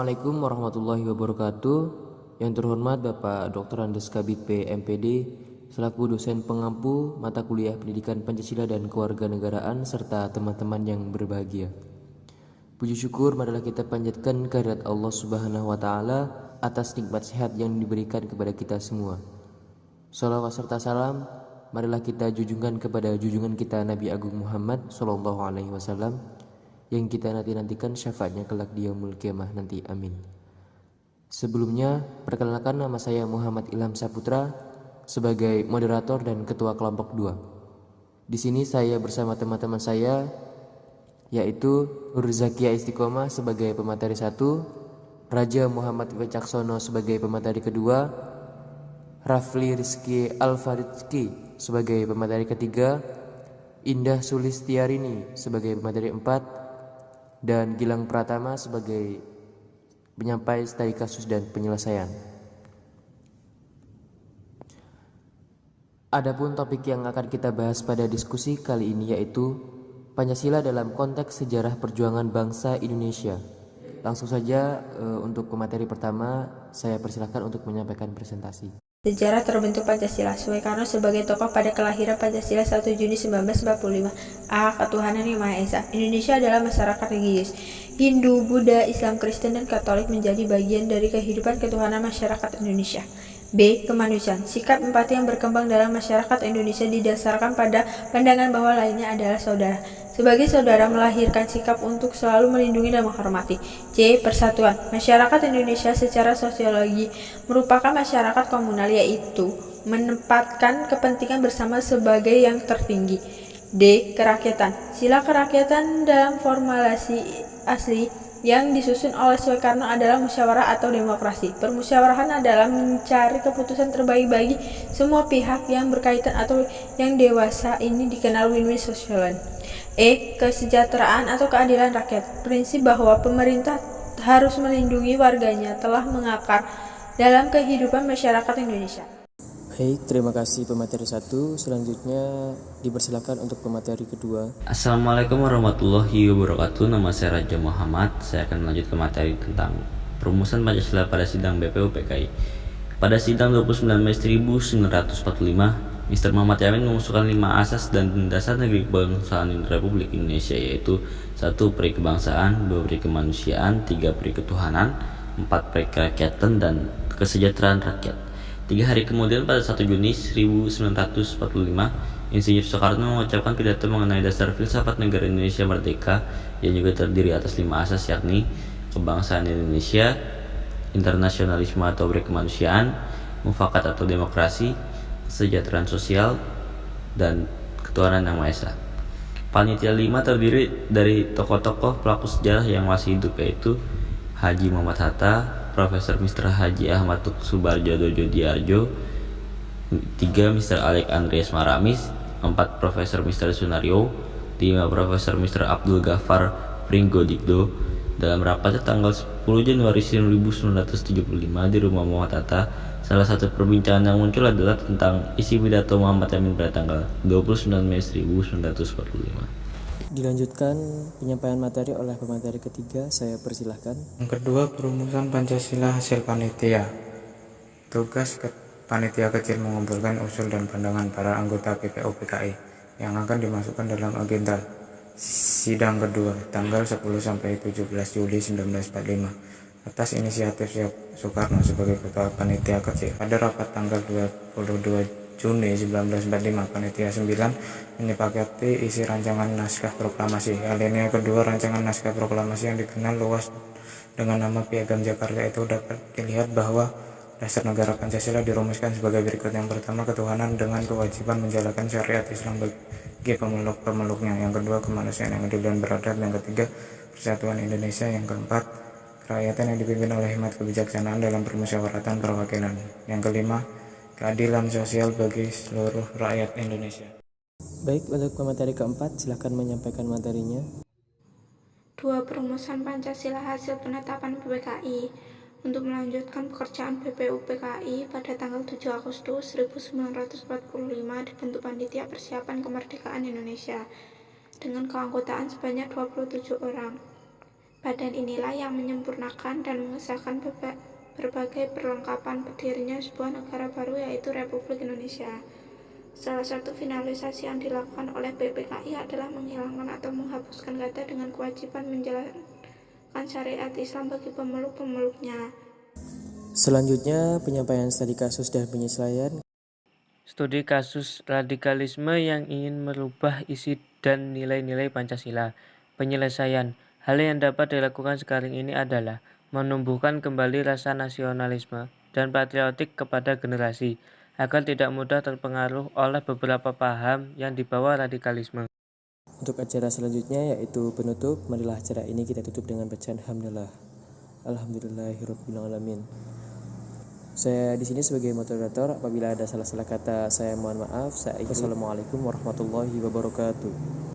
Assalamualaikum warahmatullahi wabarakatuh. Yang terhormat Bapak Dr. Andes Kabit MPD selaku dosen pengampu mata kuliah Pendidikan Pancasila dan Kewarganegaraan serta teman-teman yang berbahagia. Puji syukur marilah kita panjatkan kehadirat Allah Subhanahu wa taala atas nikmat sehat yang diberikan kepada kita semua. Shalawat serta salam marilah kita junjungkan kepada junjungan kita Nabi Agung Muhammad sallallahu alaihi wasallam yang kita nantikan syafaatnya kelak di yaumul kiamah nanti, amin. Sebelumnya, perkenalkan, nama saya Muhammad Ilham Saputra sebagai moderator dan ketua kelompok 2. Di sini saya bersama teman-teman saya, yaitu Nur Zakia Istiqomah sebagai pemateri 1, Raja Muhammad Wicaksono sebagai pemateri kedua, Rafli Rizky Alfaridki sebagai pemateri ketiga, Indah Sulistiarini sebagai pemateri 4, dan Gilang Pratama sebagai penyampai studi kasus dan penyelesaian. Adapun topik yang akan kita bahas pada diskusi kali ini yaitu Pancasila dalam konteks sejarah perjuangan bangsa Indonesia. Langsung saja untuk pemateri pertama saya persilakan untuk menyampaikan presentasi. Sejarah terbentuk Pancasila. Soekarno sebagai tokoh pada kelahiran Pancasila 1 Juni 1945. A. Ketuhanan Yang Maha Esa. Indonesia adalah masyarakat religius. Hindu, Buddha, Islam, Kristen, dan Katolik menjadi bagian dari kehidupan ketuhanan masyarakat Indonesia. B. Kemanusiaan. Sikap empati yang berkembang dalam masyarakat Indonesia didasarkan pada pandangan bahwa lainnya adalah saudara. Sebagai saudara melahirkan sikap untuk selalu melindungi dan menghormati. C. Persatuan. Masyarakat Indonesia secara sosiologi merupakan masyarakat komunal, yaitu menempatkan kepentingan bersama sebagai yang tertinggi. D. Kerakyatan. Sila kerakyatan dalam formulasi asli yang disusun oleh Soekarno adalah musyawarah atau demokrasi. Permusyawarahan adalah mencari keputusan terbaik bagi semua pihak yang berkaitan atau yang dewasa, ini dikenal win-win solution. E. Kesejahteraan atau keadilan rakyat. Prinsip bahwa pemerintah harus melindungi warganya telah mengakar dalam kehidupan masyarakat Indonesia. Baik, terima kasih pemateri 1. Selanjutnya dipersilakan untuk pemateri kedua. Assalamualaikum warahmatullahi wabarakatuh. Nama saya Raja Muhammad. Saya akan melanjutkan materi tentang perumusan Pancasila pada sidang BPUPKI. Pada sidang 29 Mei 1945, Mr. Muhammad Yamin mengusulkan 5 asas dan dasar negeri kebangsaan Republik Indonesia, yaitu 1. Peri kebangsaan, 2. Peri kemanusiaan, 3. Peri ketuhanan, 4. Peri kerakyatan dan kesejahteraan rakyat. 3 hari kemudian pada 1 Juni 1945, Insinyur Soekarno mengucapkan pidato mengenai dasar filsafat negara Indonesia merdeka yang juga terdiri atas 5 asas, yakni kebangsaan Indonesia, internasionalisme atau peri kemanusiaan, mufakat atau demokrasi, kesejahteraan sosial, dan ketuhanan Yang Maha Esa. Panitia 5 terdiri dari tokoh-tokoh pelaku sejarah yang masih hidup, yaitu Haji Muhammad Hatta, Profesor Mr. Haji Ahmad Subarjo Djodjiardjo, 3. Mr. Alek Andreas Maramis, 4. Profesor Mr. Sunario, 5. Profesor Mr. Abdul Ghaffar Pringgodikdo. Dalam rapatnya tanggal 10 Januari 1975 di rumah Muhammad Hatta, salah satu perbincangan yang muncul adalah tentang isi pidato Muhammad Yamin pada tanggal 29 Mei 1945. Dilanjutkan penyampaian materi oleh pemateri ketiga, saya persilahkan. Yang kedua, perumusan Pancasila hasil panitia. Tugas panitia kecil mengumpulkan usul dan pandangan para anggota BPUPKI yang akan dimasukkan dalam agenda sidang kedua tanggal 10 sampai 17 Juli 1945 atas inisiatif Soekarno sebagai ketua panitia kecil. Pada rapat tanggal 22 Juni 1945, panitia 9 menyepakati isi rancangan naskah proklamasi. Alinea kedua rancangan naskah proklamasi yang dikenal luas dengan nama Piagam Jakarta itu dapat dilihat bahwa dasar negara Pancasila dirumuskan sebagai berikut. Yang pertama, ketuhanan dengan kewajiban menjalankan syariat Islam bagi pemeluk-pemeluknya. Yang kedua, kemanusiaan yang adil dan beradab. Yang ketiga, persatuan Indonesia. Yang keempat, kerakyatan yang dipimpin oleh hikmat kebijaksanaan dalam permusyawaratan perwakilan. Yang kelima, keadilan sosial bagi seluruh rakyat Indonesia. Baik, untuk pemateri keempat silakan menyampaikan materinya. 2. Perumusan Pancasila hasil penetapan PPKI. Untuk melanjutkan pekerjaan BPUPKI pada tanggal 7 Agustus 1945 dibentuk panitia persiapan kemerdekaan Indonesia dengan keanggotaan sebanyak 27 orang. Badan inilah yang menyempurnakan dan mengesahkan berbagai perlengkapan berdirinya sebuah negara baru, yaitu Republik Indonesia. Salah satu finalisasi yang dilakukan oleh PPKI adalah menghilangkan atau menghapuskan kata dengan kewajiban menjalankan syariat Islam bagi pemeluk-pemeluknya. Selanjutnya, penyampaian studi kasus dan penyesuaian. Studi kasus radikalisme yang ingin merubah isi dan nilai-nilai Pancasila. Penyelesaian. Hal yang dapat dilakukan sekarang ini adalah menumbuhkan kembali rasa nasionalisme dan patriotik kepada generasi, agar tidak mudah terpengaruh oleh beberapa paham yang dibawa radikalisme. Untuk acara selanjutnya yaitu penutup, marilah acara ini kita tutup dengan bacaan hamdalah. Alhamdulillahirobbilalamin. Saya di sini sebagai moderator. Apabila ada salah-salah kata, saya mohon maaf. Assalamualaikum warahmatullahi wabarakatuh.